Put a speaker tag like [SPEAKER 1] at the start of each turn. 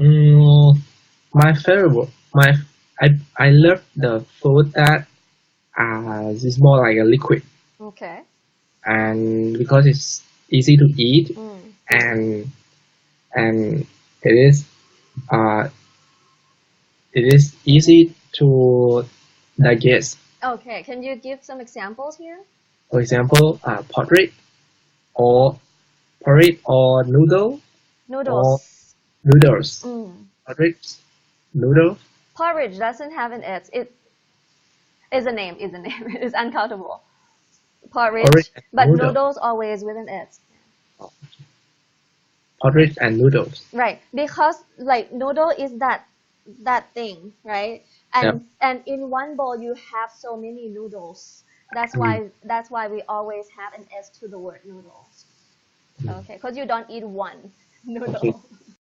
[SPEAKER 1] Mm, my favorite, my I love the food that is more like a liquid,
[SPEAKER 2] Okay.
[SPEAKER 1] and because it's easy to eat and and it is uh it is easy to digest.
[SPEAKER 2] Okay. Can you give some examples here?
[SPEAKER 1] For example, or porridge or noodle or
[SPEAKER 2] Noodles.
[SPEAKER 1] noodles. Porridge, noodle.
[SPEAKER 2] Porridge doesn't have an S. It is a name. Is a name. It is uncountable. Porridge,
[SPEAKER 1] Porridge and
[SPEAKER 2] but
[SPEAKER 1] noodle.
[SPEAKER 2] noodles always with an S.
[SPEAKER 1] Porridge and noodles.
[SPEAKER 2] Right, because like noodle is that thing, right? And in one bowl you have so many noodles. That's why we always have an S to the word noodles. Okay, because you don't eat one noodle.
[SPEAKER 1] Okay.